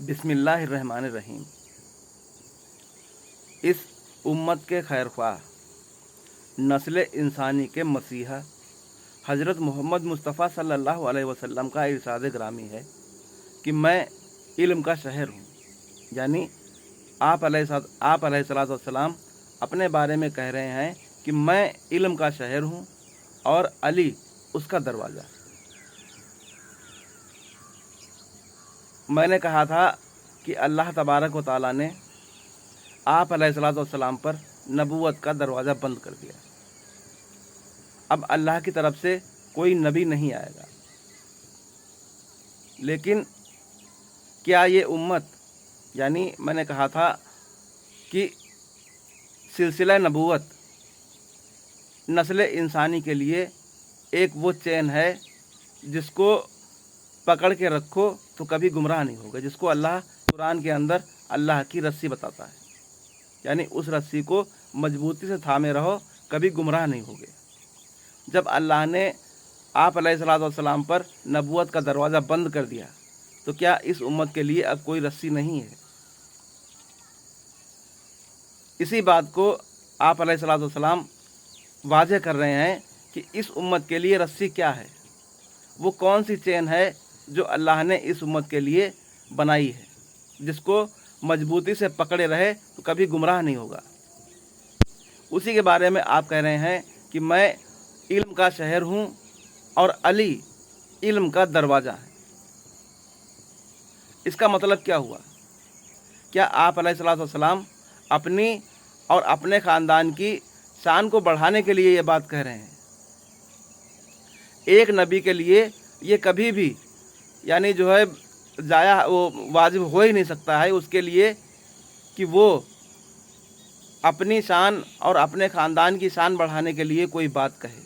बिस्मिल्लाहिर्रहमानिर्रहीम। इस उम्मत के खैरख्वाह, नस्ल इंसानी के मसीहा हज़रत मोहम्मद मुस्तफ़ा सल्लल्लाहु अलैहि वसल्लम का इरशाद ग्रामी है कि मैं इल्म का शहर हूँ। यानी आप अलैहिस्सलाम अपने बारे में कह रहे हैं कि मैं इल्म का शहर हूँ और अली उसका दरवाज़ा। मैंने कहा था कि अल्लाह तबारक व तआला ने आप अलैहिस्सलाम पर नबूवत का दरवाज़ा बंद कर दिया। अब अल्लाह की तरफ से कोई नबी नहीं आएगा। लेकिन क्या ये उम्मत, यानी मैंने कहा था कि सिलसिला नबूवत नस्ल इंसानी के लिए एक वो चैन है जिसको पकड़ के रखो तो कभी गुमराह नहीं होगा, जिसको अल्लाह कुरान के अंदर अल्लाह की रस्सी बताता है। यानी उस रस्सी को मजबूती से थामे रहो, कभी गुमराह नहीं होगे। जब अल्लाह ने आप अलैहिस्सलाम पर नबूवत का दरवाज़ा बंद कर दिया तो क्या इस उम्मत के लिए अब कोई रस्सी नहीं है? इसी बात को आप अलैहिस्सलाम वाज़ेह कर रहे हैं कि इस उम्मत के लिए रस्सी क्या है, वो कौन सी चैन है जो अल्लाह ने इस उम्मत के लिए बनाई है, जिसको मजबूती से पकड़े रहे तो कभी गुमराह नहीं होगा। उसी के बारे में आप कह रहे हैं कि मैं इल्म का शहर हूँ और अली इल्म का दरवाज़ा है। इसका मतलब क्या हुआ? क्या आप अलैहिस्सलाम अपनी और अपने ख़ानदान की शान को बढ़ाने के लिए ये बात कह रहे हैं? एक नबी के लिए ये कभी भी यानी जो है जाया वो वाजिब हो ही नहीं सकता है उसके लिए कि वो अपनी शान और अपने ख़ानदान की शान बढ़ाने के लिए कोई बात कहे।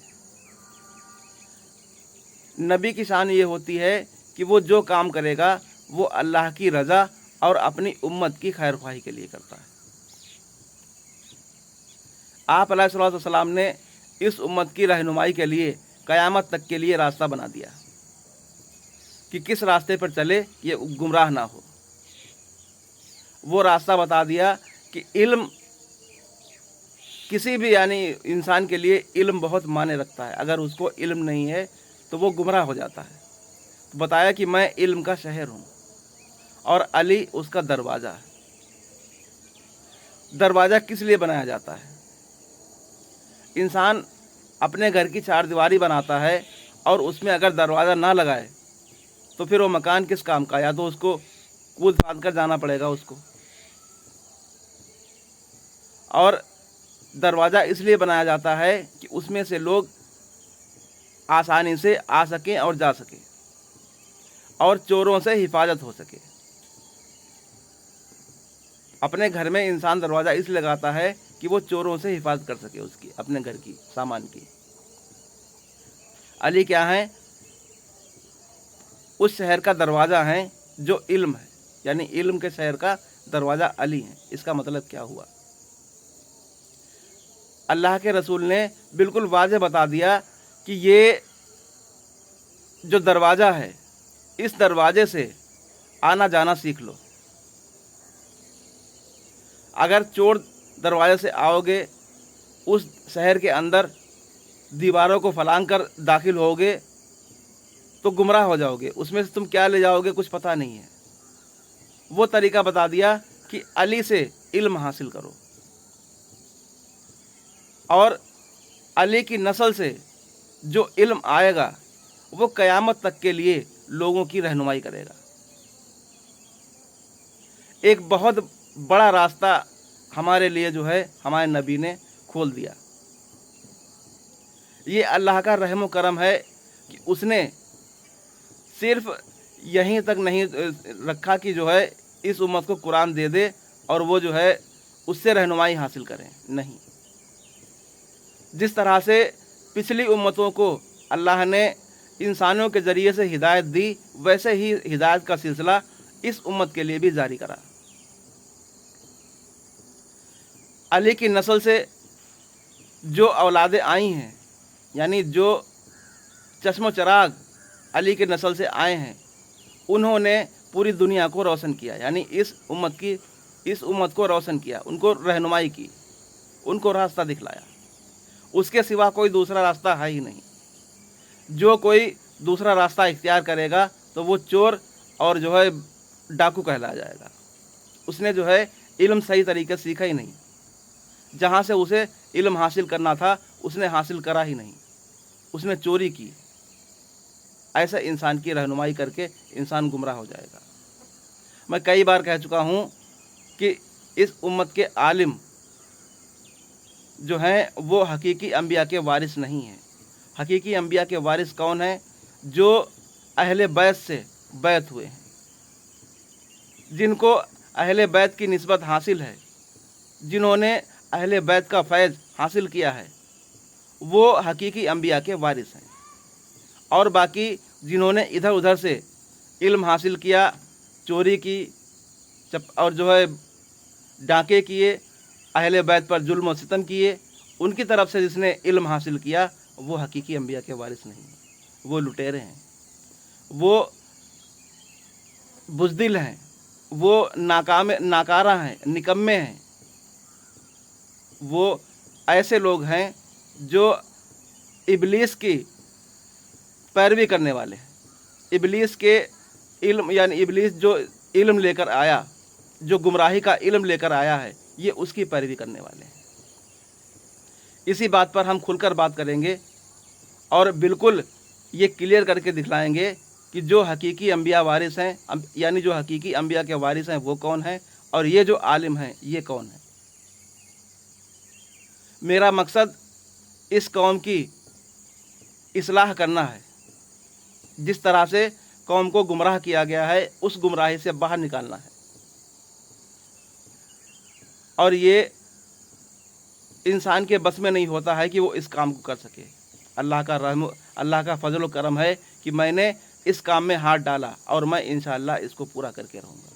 नबी की शान ये होती है कि वो जो काम करेगा वो अल्लाह की रज़ा और अपनी उम्मत की खैरख्वाही के लिए करता है। आप अलैहिस्सलाम ने इस उम्मत की रहनुमाई के लिए क़यामत तक के लिए रास्ता बना दिया कि किस रास्ते पर चले ये गुमराह ना हो। वो रास्ता बता दिया कि इल्म किसी भी यानी इंसान के लिए इल्म बहुत मायने रखता है। अगर उसको इल्म नहीं है तो वो गुमराह हो जाता है। तो बताया कि मैं इल्म का शहर हूँ और अली उसका दरवाज़ा है। दरवाज़ा किस लिए बनाया जाता है? इंसान अपने घर की चार दीवारी बनाता है और उसमें अगर दरवाज़ा ना लगाए तो फिर वो मकान किस काम का? या तो उसको कूद फाद कर जाना पड़ेगा उसको। और दरवाज़ा इसलिए बनाया जाता है कि उसमें से लोग आसानी से आ सकें और जा सकें और चोरों से हिफाजत हो सके। अपने घर में इंसान दरवाज़ा इसलिए लगाता है कि वो चोरों से हिफाजत कर सके उसकी, अपने घर की सामान की। अली क्या है? उस शहर का दरवाज़ा है जो इल्म है, यानी इल्म के शहर का दरवाज़ा अली है। इसका मतलब क्या हुआ? अल्लाह के रसूल ने बिल्कुल वाज़ेह बता दिया कि ये जो दरवाज़ा है, इस दरवाज़े से आना जाना सीख लो। अगर चोर दरवाज़े से आओगे, उस शहर के अंदर दीवारों को फलांग कर दाखिल होगे तो गुमराह हो जाओगे। उसमें से तुम क्या ले जाओगे कुछ पता नहीं है। वो तरीका बता दिया कि अली से इल्म हासिल करो और अली की नस्ल से जो इल्म आएगा वो क़यामत तक के लिए लोगों की रहनुमाई करेगा। एक बहुत बड़ा रास्ता हमारे लिए जो है हमारे नबी ने खोल दिया। ये अल्लाह का रहम करम है कि उसने सिर्फ यहीं तक नहीं रखा कि जो है इस उम्मत को कुरान दे दे और वो जो है उससे रहनुमाई हासिल करें। नहीं, जिस तरह से पिछली उम्मतों को अल्लाह ने इंसानों के ज़रिए से हिदायत दी, वैसे ही हिदायत का सिलसिला इस उम्मत के लिए भी जारी करा। अली की नस्ल से जो औलादें आई हैं, यानी जो चश्मो चराग अली के नस्ल से आए हैं, उन्होंने पूरी दुनिया को रोशन किया, यानी इस उम्मत को रोशन किया, उनको रहनुमाई की, उनको रास्ता दिखलाया। उसके सिवा कोई दूसरा रास्ता है ही नहीं। जो कोई दूसरा रास्ता इख्तियार करेगा तो वो चोर और जो है डाकू कहला जाएगा। उसने जो है इल्म सही तरीके से सीखा ही नहीं। जहाँ से उसे इल्म हासिल करना था उसने हासिल करा ही नहीं, उसने चोरी की। ऐसा इंसान की रहनुमाई करके इंसान गुमराह हो जाएगा। मैं कई बार कह चुका हूँ कि इस उम्मत के आलिम जो हैं वो हकीकी अंबिया के वारिस नहीं हैं। हकीकी अंबिया के वारिस कौन हैं? जो अहले बैत से बैत हुए हैं, जिनको अहले बैत की निस्बत हासिल है, जिन्होंने अहले बैत का फैज़ हासिल किया है, वो हकीकी अंबिया के वारिस हैं। और बाकी जिन्होंने इधर उधर से इल्म हासिल किया, चोरी की और जो है डाके किए, अहले बैत पर जुल्म और सितम किए, उनकी तरफ से जिसने इल्म हासिल किया वो हकीकी अंबिया के वारिस नहीं है। वो लुटेरे हैं, वो बुज़दिल हैं, वो नाकारा हैं, निकम्मे हैं। वो ऐसे लोग हैं जो इब्लीस की पैरवी करने वाले हैं। इब्लीस के इल्म, यानी इब्लीस जो इल्म लेकर आया, जो गुमराही का इल्म लेकर आया है, ये उसकी पैरवी करने वाले हैं। इसी बात पर हम खुलकर बात करेंगे और बिल्कुल ये क्लियर करके दिखलाएंगे कि जो हकीकी अंबिया वारिस हैं, यानी जो हकीकी अंबिया के वारिस हैं वो कौन हैं और ये जो आलिम हैं ये कौन है। मेरा मकसद इस कौम की इस्लाह करना है। जिस तरह से कौम को गुमराह किया गया है उस गुमराही से बाहर निकालना है, और ये इंसान के बस में नहीं होता है कि वो इस काम को कर सके। अल्लाह का फजल व करम है कि मैंने इस काम में हाथ डाला और मैं इंशाअल्लाह इसको पूरा करके रहूँगा।